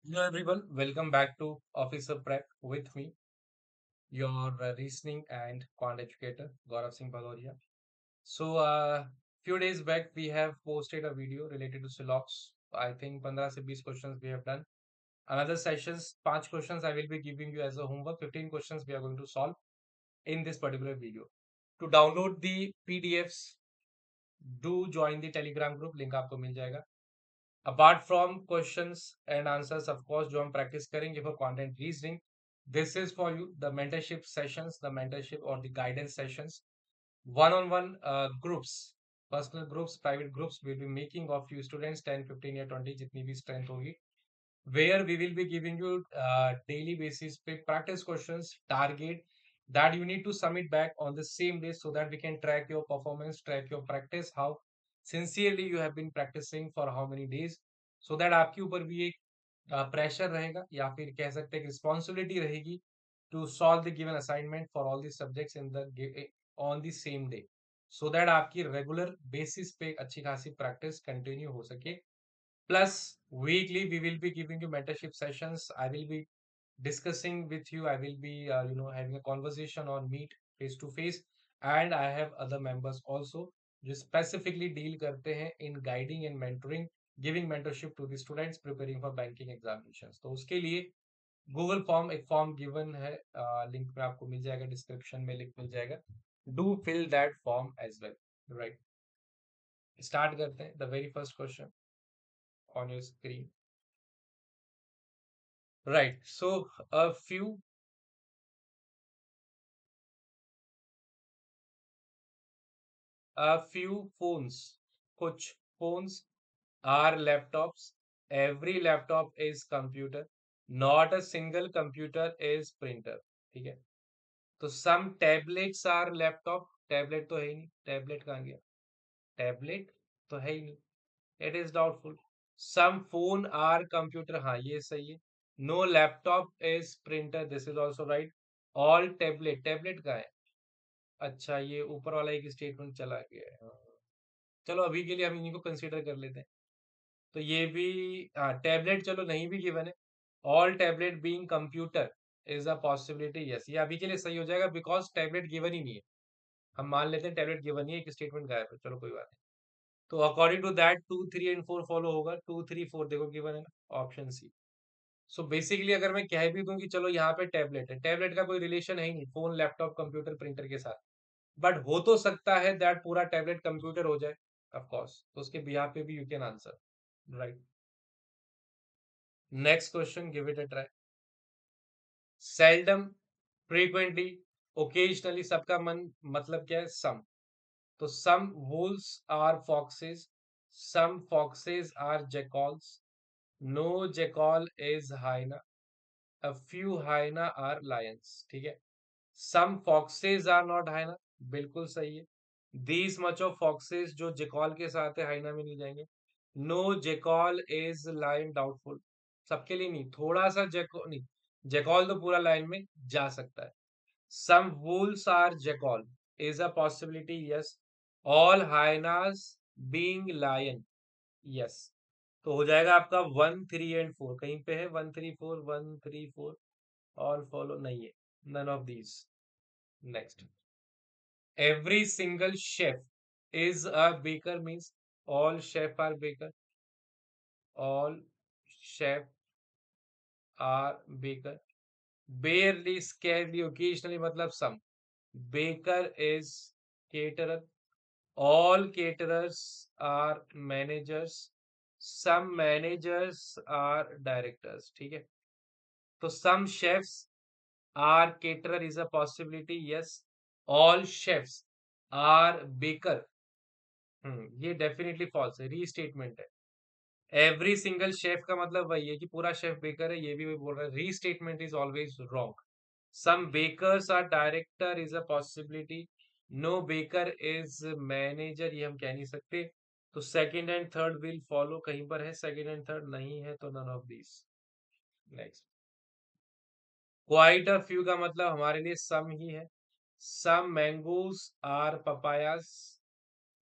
Hello everyone, welcome back to Officer Prep with me, your reasoning and quant educator Gaurav Singh Bhaloria. Few days back we have posted a video related to Silox. I think 15 से 20 questions we have done. Another sessions, 5 questions I will be giving you as a homework. 15 questions we are going to solve in this particular video. To download the PDFs, do join the Telegram group. Link आपको मिल जाएगा. Apart from questions and answers of course जो हम practice करेंगे for content reasoning this is for you the mentorship sessions the mentorship और the guidance sessions one on one groups personal groups private groups will be making of you students 10 15 या 20 जितनी भी strength होगी where we will be giving you daily basis practice questions target that you need to submit back on the same day so that we can track your performance, track your practice, how sincerely you have been practicing for how many days, so that आपके ऊपर भी एक pressure रहेगा या फिर कह सकते हैं रिस्पॉन्सिबिलिटी रहेगी to solve the given assignment for all the subjects in the on the same day so that आपकी रेगुलर बेसिस पे अच्छी खासी प्रैक्टिस कंटिन्यू हो सके. Plus, weekly we will be giving you mentorship sessions. I will be discussing with you. I will be, having a conversation on Meet face to face, and I have other members also जो specifically deal करते हैं in guiding and mentoring, giving mentorship to the students preparing for banking examinations. तो उसके लिए Google form एक form given है link में आपको मिल जाएगा डिस्क्रिप्शन में लिंक मिल जाएगा do fill that form as well right start करते हैं the very first question on your screen. Right. So a few phones, कुछ phones are laptops. Every laptop is computer. Not a single computer is printer. ठीक है. तो some tablets are laptop. Tablet तो है ही नहीं. Tablet कहाँ गया? Tablet तो है ही नहीं. It is doubtful. Some phone are computer. हाँ ये सही है. No laptop is printer. This is also right. All tablet. Tablet कहाँ है? अच्छा ये ऊपर वाला एक स्टेटमेंट चला गया है. हाँ. चलो अभी के लिए हम इन्हीं को कंसीडर कर लेते हैं. तो ये भी हाँ टैबलेट चलो नहीं भी गिवन है. All tablet being computer is a possibility. Yes ये अभी के लिए सही हो जाएगा बिकॉज टैबलेट गिवन ही नहीं है. हम मान लेते हैं टैबलेट गिवन ही है एक स्टेटमेंट गायब है. चलो कोई बात नहीं. तो according to that 2 3 and 4 follow होगा. 2 3 4 देखो गिवन है ना ऑप्शन सी. सो बेसिकली अगर मैं कह भी दूं कि चलो यहाँ पे टैबलेट है टैबलेट का कोई रिलेशन है ही नहीं फोन लैपटॉप कंप्यूटर प्रिंटर के साथ. बट हो तो सकता है दैट पूरा टैबलेट कंप्यूटर हो जाए ऑफ कोर्स. तो उसके बिहाफ पे भी you can answer right. Next question give it a try. Seldom frequently occasionally सबका मन मतलब क्या है सम. तो some wolves are foxes. Some foxes are jackals. No jackal is hyena. A few hyena are lions. ठीक है. Some foxes are not hyena बिल्कुल सही है. दीज मच ऑफ फॉक्सेस जो जेकॉल के साथ है हाइना में नहीं जाएंगे. No jackal is lion doubtful. सबके लिए नहीं थोड़ा सा जेकॉल नहीं. जेकॉल तो पूरा लाइन में जा सकता है. Some wolves are jackal is a possibility. Yes. All hyenas being lion. Yes. तो हो जाएगा आपका 1 3 एंड 4 कहीं पे है 1 3 4 1 3 4 ऑल फॉलो नहीं है. None of these. Next. Every single chef is a baker means all chef are baker. All chef are baker. Barely, scarcely, occasionally मतलब some. Baker is caterer. All caterers are managers. Some managers are directors. ठीक है. तो some chefs are caterer is a possibility. Yes. All chefs are baker. ये definitely false है. Restatement है. Every single chef का मतलब वही है कि पूरा शेफ बेकर है. ये भी वही बोल रहा है. Restatement is always wrong. Some bakers are director is a possibility. No baker is manager ये हम कह नहीं सकते. तो second and third will follow. कहीं पर है सेकंड एंड थर्ड नहीं है तो none of this. Next. Quite a few का मतलब हमारे लिए सम ही है. Some mangoes are papayas.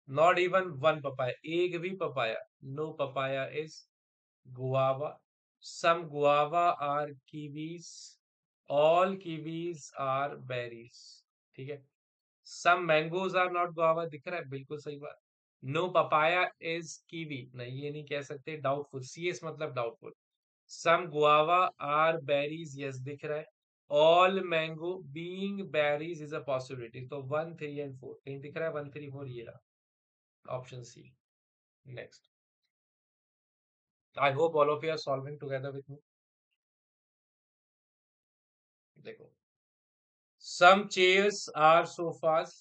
Not even one papaya एक भी papaya. No papaya is guava. some guava are kiwis, all kiwis are berries. ठीक है. some mangoes are not guava, दिख रहा है, बिल्कुल सही बात. no papaya is kiwi, नहीं ये नहीं कह सकते. doubtful, cs मतलब doubtful. some guava are berries, yes दिख रहा है. all mango being berries is a possibility. तो 1 3 and 4 कहीं दिख रहा है? 1 3 4 ये रहा, option C. Next. I hope all of you are solving together with me. देखो, some chairs are sofas,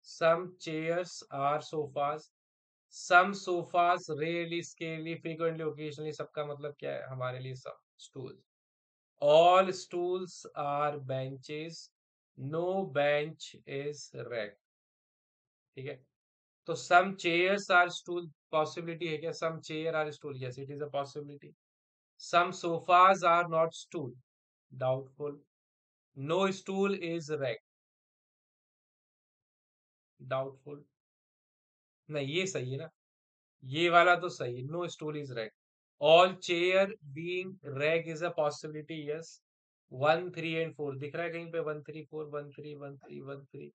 some chairs are sofas, some sofas rarely, scarcely, frequently, occasionally. सबका मतलब क्या है हमारे लिए? सब stools. all stools are benches, no bench is rack. ठीक है. तो some chairs are stool, possibility है क्या? some chair are stool, yes it is a possibility. some sofas are not stool, doubtful. no stool is rack, doubtful. नहीं ये सही है ना, ये वाला तो सही है. No stool is rack. All chair being rack is a possibility, yes. 1 3 and 4 दिख रहा है कहीं पे? 1 3 4 1 3 1 3 1 3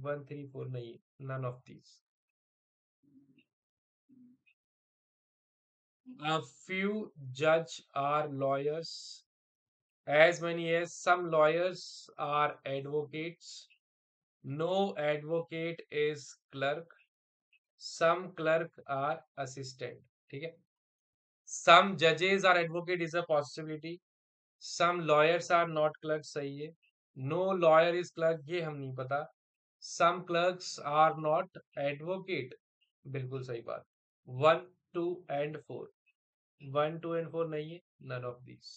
1 3 4 नहीं, none of these. A few judge are lawyers, as many as some lawyers are advocates. No advocate is clerk. Some clerk are assistant. ठीक है. Some judges are advocate is a possibility. Some lawyers are not clerks, सही है. No lawyer is clerk, ये हम नहीं पता. Some clerks are not advocate, बिल्कुल सही बात. 1 2 and 4, 1 2 and 4 नहीं है, none of these.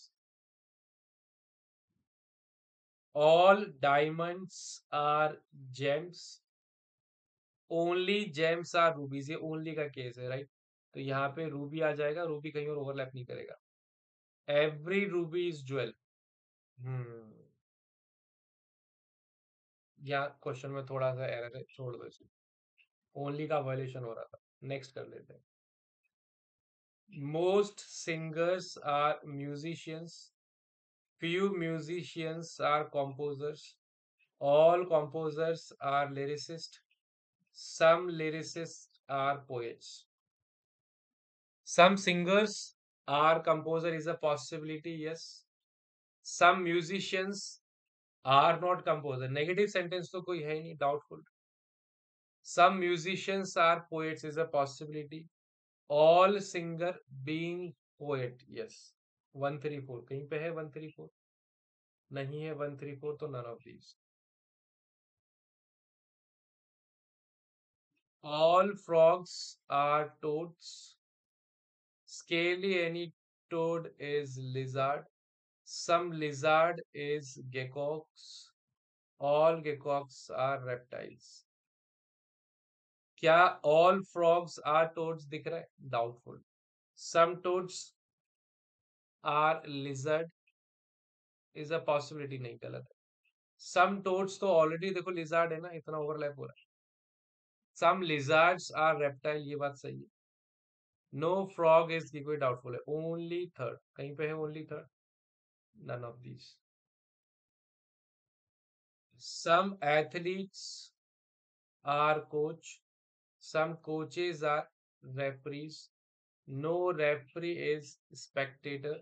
all diamonds are gems, only gems are rubies. ये only का केस है, राइट. तो यहाँ पे रूबी आ जाएगा, रूबी कहीं और ओवरलैप नहीं करेगा. every ruby is jewel. हम्म. या क्वेश्चन में थोड़ा सा एरर है, छोड़ दो इसे. ओनली का वायलेशन हो रहा था. नेक्स्ट कर लेते हैं. Most singers are musicians, few musicians are composers, all composers are lyricists, some lyricists are poets. some singers are composer is a possibility, yes. some musicians are not composer, negative sentence तो कोई है ही नहीं, doubtful. some musicians are poets is a possibility. all singer being poet, yes. 1 3 4 कहीं पे है? 1 3 4 नहीं है. 1 3 4 तो none of these. all frogs are toads, scarcely any toad is lizard, some lizard is geckos, all geckos are reptiles. क्या all frogs are toads दिख रहा है? doubtful. some toads are lizard is a possibility, नहीं, गलत है. some toads तो already देखो lizard है ना, इतना ओवरलैप हो रहा है. some lizards are reptile, ये बात सही है. no frog is कोई डाउटफुल है. only third कहीं पे है? only third, none of these. some athletes are coach, some coaches are referees, no referee is spectator,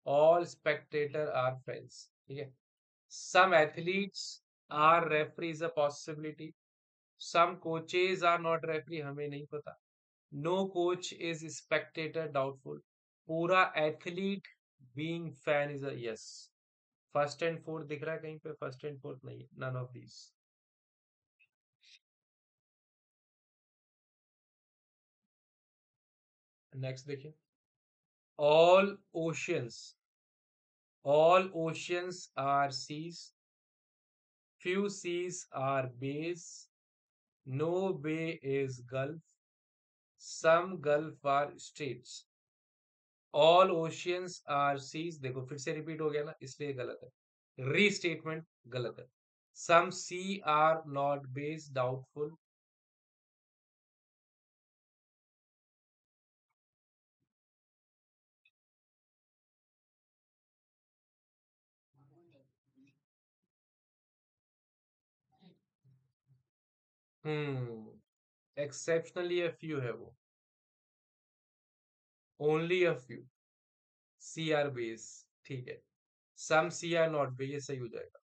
all spectator are fans. ठीक है. some athletes are referees a possibility, some coaches are not referee, हमें नहीं पता. no coach is spectator, doubtful. पूरा athlete being fan is a yes. First and fourth दिख रहा है कहीं पे? फर्स्ट एंड फोर्थ नहीं, नन ऑफ दीज. नेक्स्ट देखिए. All oceans, all oceans are seas, few seas are bays, no bay is gulf, some gulf are straits. all oceans are seas, देखो फिर से रिपीट हो गया ना, इसलिए गलत है. रीस्टेटमेंट गलत है. some sea are not bays, doubtful. Exceptionally a few है वो, only a few, sea are bays, ठीक है। सम सी आर नॉट बे, ये सही हो जाएगा।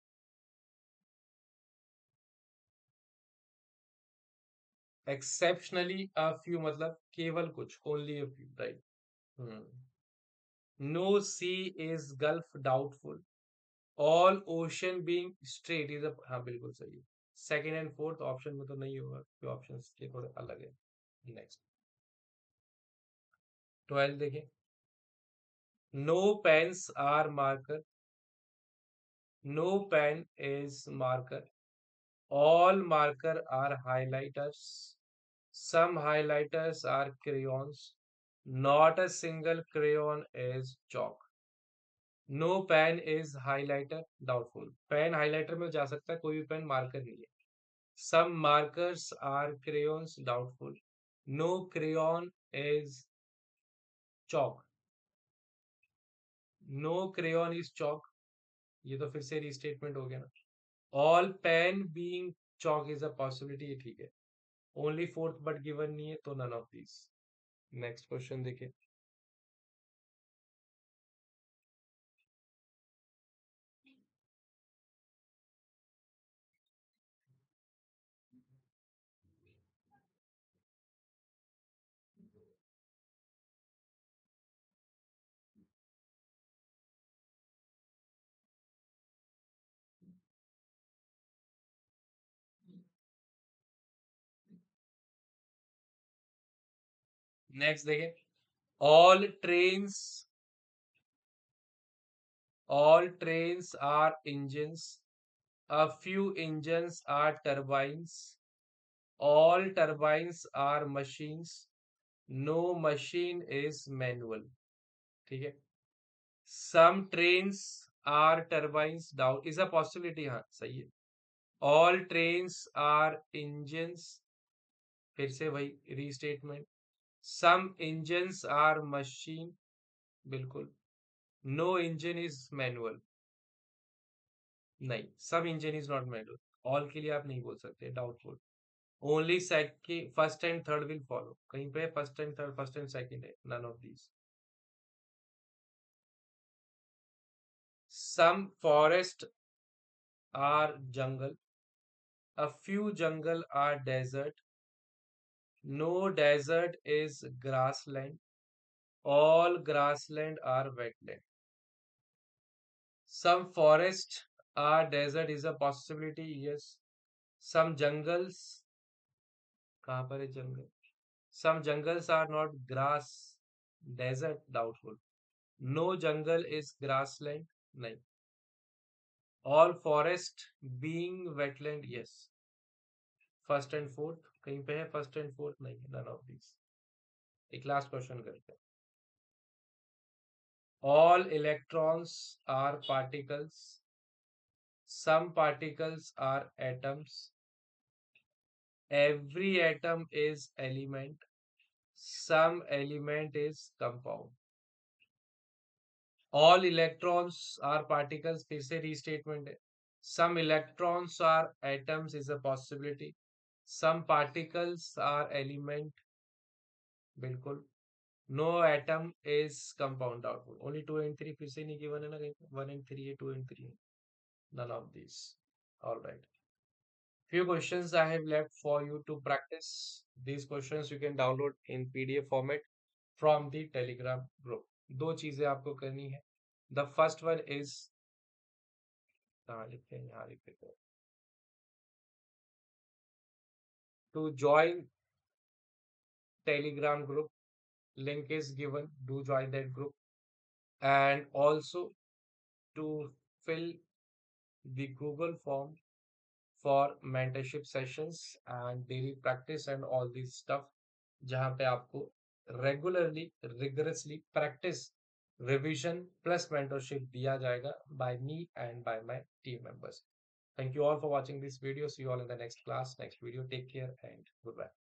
एक्सेप्शनली अ फ्यू मतलब केवल कुछ, only a few, right. Hmm. No sea is gulf doubtful, all ocean being strait is a, हाँ बिल्कुल सही है। सेकंड एंड फोर्थ ऑप्शन में तो नहीं होगा क्योंकि ऑप्शन के थोड़े अलग है। नेक्स्ट 12 देखें। No pens are marker, no pen is marker, all marker are highlighters, some highlighters are crayons, not a single crayon is chalk. No pen is highlighter, doubtful. Pen highlighter में जा सकता है, कोई भी पेन मार्कर नहीं है। Some markers are crayons, doubtful. No crayon is chalk. No crayon is chalk. ये तो फिर से रीस्टेटमेंट हो गया ना। All pen being chalk is a possibility, ये ठीक है। ओनली फोर्थ बट गिवन नहीं है तो none of these. Next question देखिए। नेक्स्ट देखिए। All trains, all trains are engines, a few engines are turbines, all turbines are machines, no machine is manual, ठीक है। Some trains are turbines, doubt is a possibility, हाँ सही है। All trains are engines, फिर से वही restatement. Some engines are machine, बिल्कुल। No engine is manual, नहीं। सब engine is not manual, all के लिए आप नहीं बोल सकते, doubtful. Only second, first and third will follow, कहीं पे first and third, first and second है, none of these. Some forest are jungle, a few jungle are desert, no desert is grassland, all grassland are wetland. Some forest are desert is a possibility, yes. Some jungles, कहाँ पर है जंगल? Some jungles are not grass, desert, doubtful. No jungle is grassland, नहीं। All forest being wetland, yes. First and fourth कहीं पे है, first and fourth नहीं है, नन ऑफ दिस। एक लास्ट क्वेश्चन करते हैं। All electrons are particles, some particles are atoms, every atom is element, some element is compound. All electrons are particles, फिर से रीस्टेटमेंट है। Some electrons are atoms is a possibility, some particles are element, बिल्कुल। No atom is compound, doubtful. Only 2 and 3, फिर से नहीं given है ना कहीं पे, 1 and 3 है, 2 and 3 है, none of these। All right, few questions I have left for you to practice. These questions you can download in PDF format from the Telegram group। दो चीजें आपको करनी है। The first one is, कहाँ लिखते हैं, यहाँ लिख देते हैं। To join Telegram group, link is given, do join that group, and also to fill the Google form for mentorship sessions and daily practice and all this stuff, जहाँ पे आपको regularly rigorously practice revision plus mentorship दिया जाएगा by me and by my team members। Thank you all for watching this video, see you all in the next class, next video, take care and goodbye।